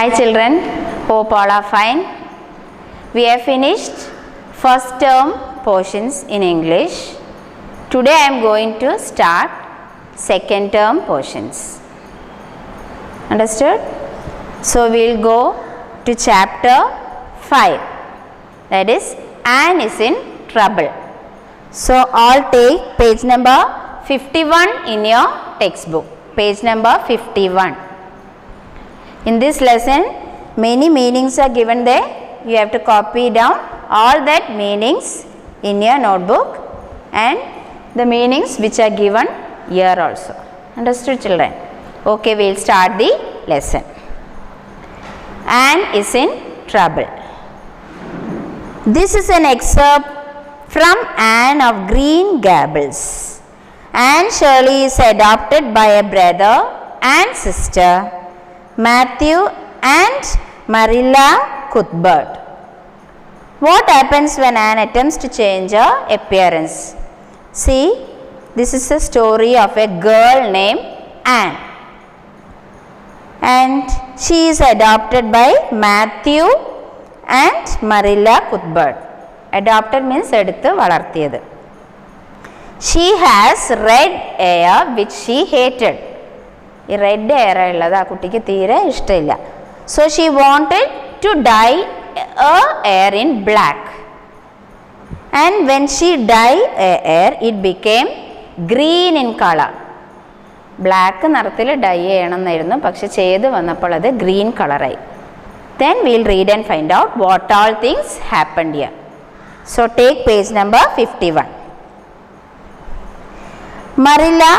Hi children, hope all are fine. We have finished first term portions in English. Today I am going to start second term portions. Understood? So we will go to chapter 5, that is Anne is in trouble. So all take page number 51 in your textbook, page number 51. In this lesson, many meanings are given there. You have to copy down all that meanings in your notebook and the meanings which are given here also. Understood children? Okay, we will start the lesson. Anne is in trouble. This is an excerpt from Anne of Green Gables. Anne Shirley is adopted by a brother and sister, Matthew and Marilla Cuthbert. What happens when Anne attempts to change her appearance? See, this is a story of a girl named Anne, and she is adopted by Matthew and Marilla Cuthbert. Adopted means eduthu valarthiyadu. She has red hair which she hated. ഈ red hair ഉള്ളത് ആ കുട്ടിക്ക് തീരെ ഇഷ്ടമില്ല. So she wanted to dye hair in black, and when she dye hair it became green in colour. Black നിറത്തിൽ ഡൈ ചെയ്യണം എന്നായിരുന്നു, പക്ഷെ ചെയ്ത് വന്നപ്പോൾ അത് ഗ്രീൻ കളറായി. Then we'll read and find out what all things happened here. So take page number 51. Marilla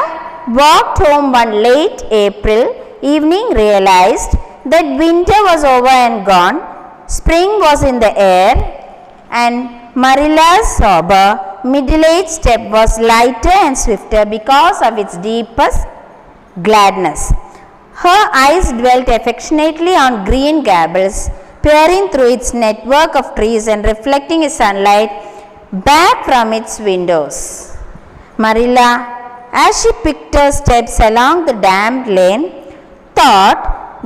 walked home one late April evening, realized that winter was over and gone, spring was in the air, and Marilla's sober, middle-aged step was lighter and swifter because of its deepest gladness. Her eyes dwelt affectionately on Green Gables, peering through its network of trees and reflecting its sunlight back from its windows. Marilla, as she picked her steps along the damp lane, thought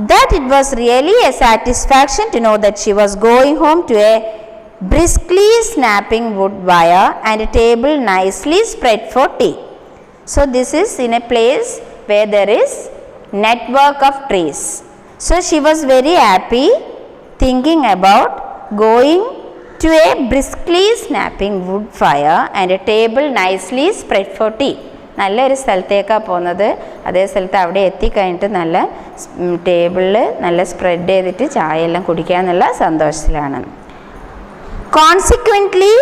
that it was really a satisfaction to know that she was going home to a briskly snapping wood wire and a table nicely spread for tea. So this is in a place where there is network of trees. So she was very happy thinking about going to a briskly snapping wood fire and a table nicely spread for tea. നല്ലൊരു സ്ഥലത്തേക്കാണ് പോകുന്നത്. അതേ സ്ഥലത്ത് അവിടെ എത്തിക്കഴിഞ്ഞിട്ട് നല്ല ടേബിളിൽ നല്ല spread ചെയ്തിട്ട് ചായ എല്ലാം കുടിക്കാന്നുള്ള സന്തോഷത്തിലാണ്. Consequently,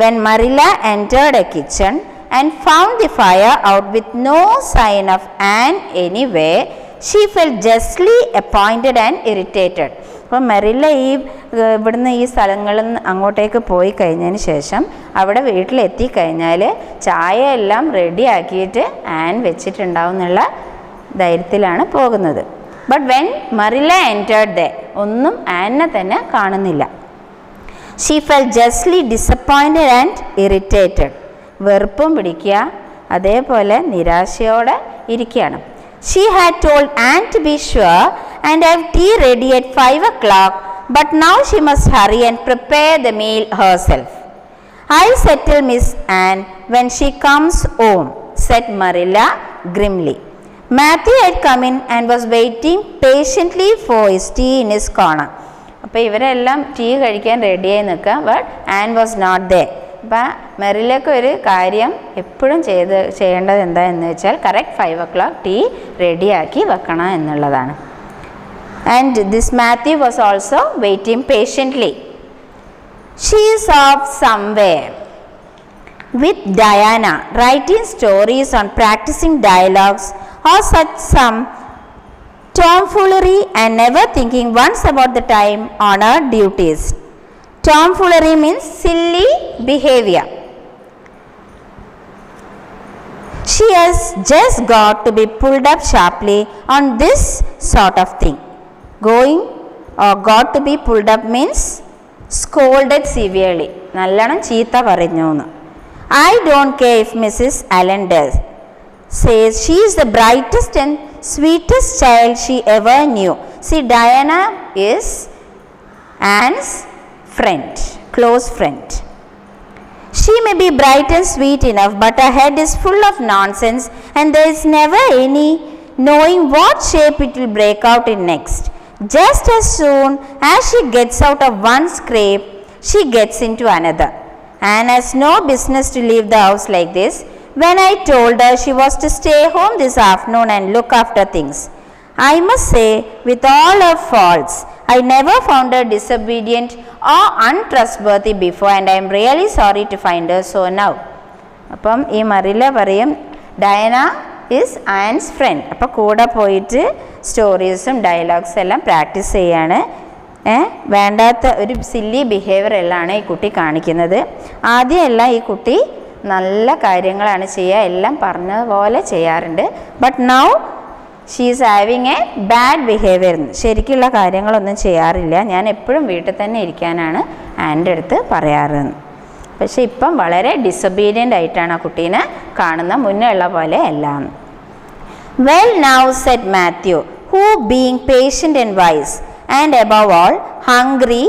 when Marilla entered a kitchen and found the fire out with no sign of Anne anywhere, she felt justly appointed and irritated. അപ്പോൾ മെറില്ല ഇവിടുന്ന് ഈ സ്ഥലങ്ങളിൽ നിന്ന് അങ്ങോട്ടേക്ക് പോയി കഴിഞ്ഞതിന് ശേഷം അവിടെ വീട്ടിലെത്തിക്കഴിഞ്ഞാൽ ചായ എല്ലാം റെഡി ആക്കിയിട്ട് ആൻ വെച്ചിട്ടുണ്ടാവും എന്നുള്ള ധൈര്യത്തിലാണ് പോകുന്നത്. But when Marilla entered there, ഒന്നും ആനിനെ തന്നെ കാണുന്നില്ല. She felt justly disappointed and irritated. വെറുപ്പും പിടിക്കുക, അതേപോലെ നിരാശയോടെ ഇരിക്കുകയാണ്. She had told Anne to be sure and have tea ready at 5 o'clock, but now she must hurry and prepare the meal herself. I'll settle Miss Anne when she comes home, said Marilla grimly. Matthew had come in and was waiting patiently for his tea in his corner. അപ്പോൾ ഇവരെല്ലാം tea കഴിക്കാൻ റെഡിയായി നിൽക്കുക, but Anne was not there. അപ്പം മെറിലൊക്കെ ഒരു കാര്യം എപ്പോഴും ചെയ്യേണ്ടത് എന്താണെന്ന് വെച്ചാൽ കറക്റ്റ് 5 o'clock ടീ റെഡിയാക്കി വെക്കണം എന്നുള്ളതാണ്. And this Matthew was also waiting patiently. She is off somewhere with Diana, writing stories on practicing dialogues or such some tomfoolery and never thinking once about the time on her duties. Tomfoolery means silly behavior. She has just got to be pulled up sharply on this sort of thing. Going or got to be pulled up means scolded severely. നല്ലോണം ചീത്ത പറഞ്ഞു എന്ന്. I don't care if Mrs. Allen does. Says she is the brightest and sweetest child she ever knew. See, Diana is Anne's friend, close friend. She may be bright and sweet enough, but her head is full of nonsense and there is never any knowing what shape it will break out in next. Just as soon as she gets out of one scrape, she gets into another. Anne has no business to leave the house like this. When I told her she was to stay home this afternoon and look after things, I must say, with all her faults, I never found her disobedient or untrustworthy before, and I am really sorry to find her so now. അപ്പം ഈ മറില പറയും Diana is Ans front. അപ്പോൾ കൂടെ പോയിട്ട് സ്റ്റോറീസും dialogues എല്ലാം practice ചെയ്യാണ്. വേണ്ടാത്ത ഒരു സില്ലി ബിഹേവിയർ എല്ലാമാണ് ഈ കുട്ടി കാണിക്കുന്നത്. ആദ്യമെല്ലാം ഈ കുട്ടി നല്ല കാര്യങ്ങളാണ് ചെയ്യുക, എല്ലാം പറഞ്ഞതുപോലെ ചെയ്യാറുണ്ട്. But now she is having A bad behaviour. ശരിക്കുള്ള കാര്യങ്ങളൊന്നും ചെയ്യാറില്ല, ഞാൻ എപ്പോഴും വീട്ടിൽ തന്നെ ഇരിക്കാനാണ് ആൻ്റെ അടുത്ത് പറയാറ്. പക്ഷെ ഇപ്പം വളരെ ഡിസൊബീഡിയൻ്റ് ആയിട്ടാണ് ആ കുട്ടീനെ കാണുന്ന, മുന്നേ ഉള്ള പോലെ എല്ലാം. Well now said Matthew, who being patient and wise and above all hungry,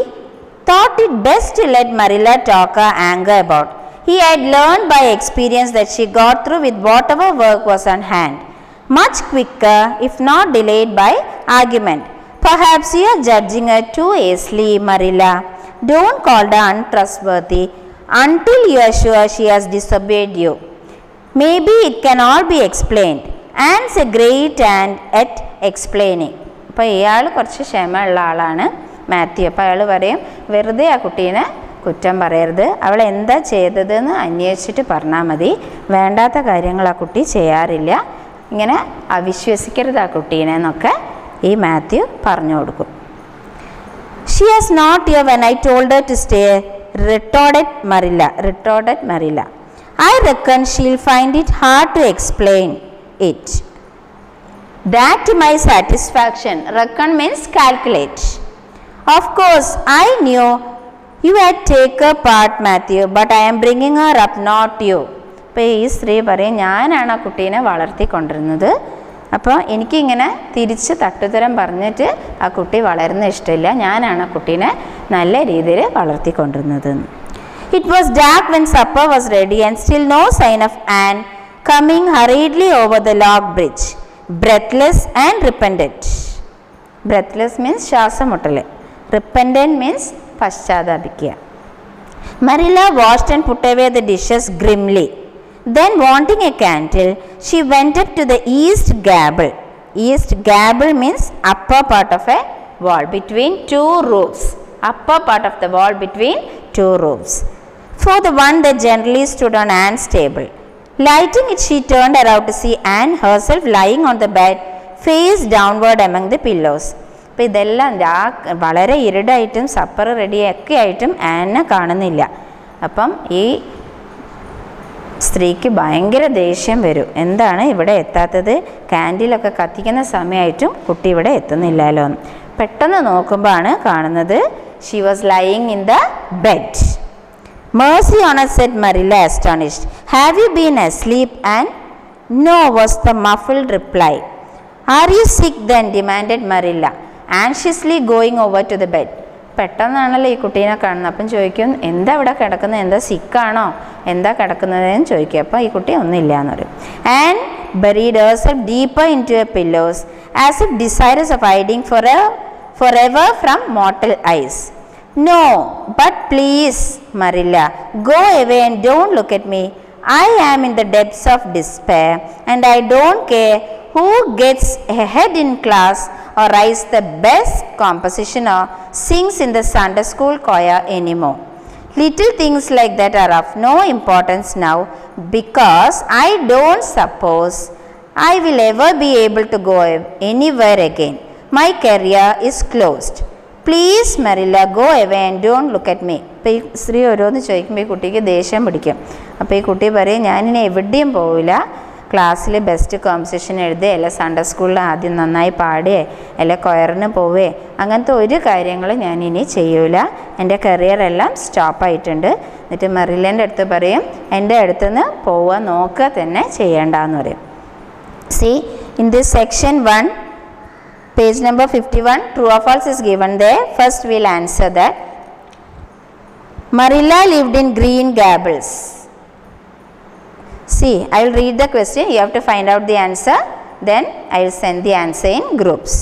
thought it best to let Marilla talk her anger about. He had learned by experience that she got through with whatever work was on hand much quicker if not delayed by argument. Perhaps you are judging her too hastily, Marilla. Don't call her untrustworthy until you are sure she has disobeyed you. Maybe it can all be explained. Anne's a great hand at explaining. അപ്പോൾ ഇയാൾ കുറച്ച് ക്ഷമയുള്ള ആളാണ് മാത്യു. അപ്പോൾ അയാൾ പറയും, വെറുതെ ആ കുട്ടീനെ കുറ്റം പറയരുത്, അവൾ എന്താ ചെയ്തതെന്ന് അന്വേഷിച്ചിട്ട് പറഞ്ഞാൽ മതി, വേണ്ടാത്ത കാര്യങ്ങൾ ആ കുട്ടി ചെയ്യാറില്ല, ഇങ്ങനെ അവിശ്വസിക്കരുത് ആ കുട്ടീനെ എന്നൊക്കെ ഈ മാത്യു പറഞ്ഞു കൊടുക്കും. She was not here when I told her to stay, retorted Marilla. I reckon she'll find it hard to explain it. That to my satisfaction. Reckon means calculate. Of course, I knew you had take her part, Matthew, but I am bringing her up, not you. അപ്പോൾ ഈ സ്ത്രീ പറയും, ഞാനാണ് ആ കുട്ടീനെ വളർത്തിക്കൊണ്ടിരുന്നത്, അപ്പോൾ എനിക്കിങ്ങനെ തിരിച്ച് തട്ടുതരം പറഞ്ഞിട്ട് ആ കുട്ടി വളരുന്ന ഇഷ്ടമില്ല, ഞാനാണ് ആ കുട്ടീനെ നല്ല രീതിയിൽ വളർത്തിക്കൊണ്ടിരുന്നത്. It was dark when supper was ready and still no sign of Anne coming hurriedly over the log bridge, breathless and repentant. Breathless means ശ്വാസമുട്ടൽ, repentant means പശ്ചാത്താപിക്കുക. Marilla washed and put away the dishes grimly. Then, wanting a candle, she went up to the east gable. East gable means upper part of a wall between two roofs. Upper part of the wall between two roofs. For the one that generally stood on Anne's table. Lighting it, she turned around to see Anne herself lying on the bed, face downward among the pillows. അപ്പോൾ ഇതെല്ലാം വളരെ ഇരുടായിട്ടും supper റെഡിയൊക്കെ ആയിട്ടും ആനെ കാണുന്നില്ല. അപ്പം ഈ സ്ത്രീക്ക് ഭയങ്കര ദേഷ്യം വരും, എന്താണ് ഇവിടെ എത്താത്തത്, ക്യാൻഡിലൊക്കെ കത്തിക്കുന്ന സമയമായിട്ടും കുട്ടി ഇവിടെ എത്തുന്നില്ലല്ലോ. പെട്ടെന്ന് നോക്കുമ്പോൾ ആണ് കാണുന്നത് she was lying in the bed. Mercy on us, said Marilla, astonished. Have you been asleep, Anne? No, was the muffled reply. Are you sick then? Demanded Marilla, anxiously going over to the bed. പെട്ടെന്നാണല്ലോ ഈ കുട്ടീനെ കാണുന്നത്. അപ്പം ചോദിക്കും, എന്താ ഇവിടെ കിടക്കുന്നത്, എന്താ സിക്കാണോ, എന്താ കിടക്കുന്നതെന്ന് ചോദിക്കും. അപ്പോൾ ഈ കുട്ടി ഒന്നുമില്ല എന്ന് പറയും. And buried herself deeper into her pillows as if desirous of hiding forever from mortal eyes. No, but please, Marilla, go away and don't look at me. I am in the depths of despair and I don't care who gets ahead in class or writes the best composition or sings in the Sunday school choir anymore. Little things like that are of no importance now because I don't suppose I will ever be able to go anywhere again. My career is closed. Please, Marilla, go away and don't look at me. അപ്പോൾ ഈ സ്ത്രീ ഓരോന്ന് ചോദിക്കുമ്പോൾ ഈ കുട്ടിക്ക് ദേഷ്യം പിടിക്കും. അപ്പോൾ ഈ കുട്ടി പറയും, ഞാനിനി എവിടെയും പോവില്ല, ക്ലാസ്സിൽ ബെസ്റ്റ് കോമ്പസിഷൻ എഴുതുക, അല്ല സൺഡേ സ്കൂളിൽ ആദ്യം നന്നായി പാടുകയെ, അല്ല കൊയറിന് പോവേ, അങ്ങനത്തെ ഒരു കാര്യങ്ങളും ഞാനിനി ചെയ്യൂല, എൻ്റെ കരിയറെല്ലാം സ്റ്റോപ്പായിട്ടുണ്ട്. എന്നിട്ട് മെറിലേൻ്റെ അടുത്ത് പറയും, എൻ്റെ അടുത്തുനിന്ന് പോവുക നോക്കുക തന്നെ ചെയ്യേണ്ടെന്ന് പറയും. See, in this section 1, Page number 51, true or false is given there. First we will answer that. Marilla lived in Green Gables. See, I will read the question. You have to find out the answer. Then I will send the answer in groups.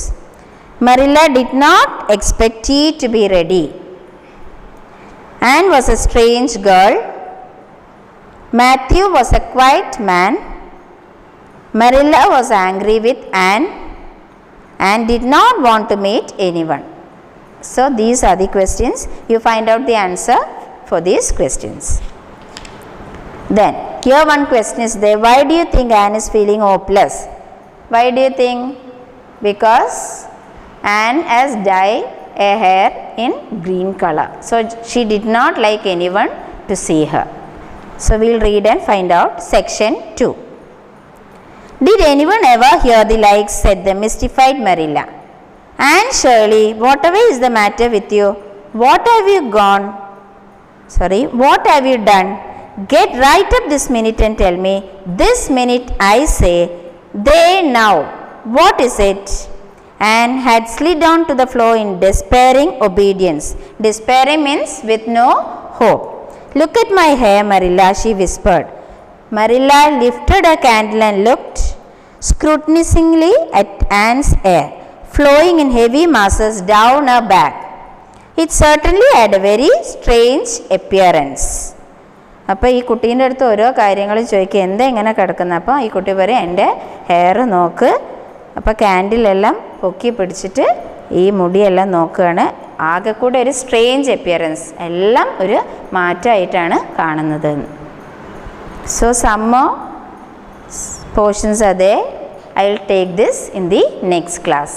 Marilla did not expect tea to be ready. Anne was a strange girl. Matthew was a quiet man. Marilla was angry with Anne and did not want to meet anyone. So these are the questions. You find out the answer for these questions. Then here one question is there. Why do you think Anne is feeling hopeless? Why do you think? Because Anne has dyed a hair in green color. So she did not like anyone to see her. So we will read and find out section 2. Did anyone ever hear the likes, said the mystified Marilla. Anne Shirley, whatever is the matter with you? What have you done? Get right up this minute and tell me. This minute I say. They now. What is it? Anne had slid down to the floor in despairing obedience. Despairing means with no hope. Look at my hair, Marilla, she whispered. Marilla lifted a candle and looked scrutinizingly at Anne's hair, flowing in heavy masses down her back. It certainly had a very strange appearance. അപ്പോൾ ഈ കുട്ടീൻ്റെ അടുത്ത് ഓരോ കാര്യങ്ങൾ ചോദിക്കുക, എന്താ ഇങ്ങനെ കിടക്കുന്നത്? അപ്പോൾ ഈ കുട്ടി പറയും, എൻ്റെ ഹെയർ നോക്ക്. അപ്പോൾ ക്യാൻഡിലെല്ലാം പൊക്കി പിടിച്ചിട്ട് ഈ മുടിയെല്ലാം നോക്കുകയാണ്. ആകെ കൂടെ ഒരു സ്ട്രേഞ്ച് അപ്പിയറൻസ്, എല്ലാം ഒരു മാറ്റമായിട്ടാണ് കാണുന്നത്. So some more portions are there. I will take this in the next class.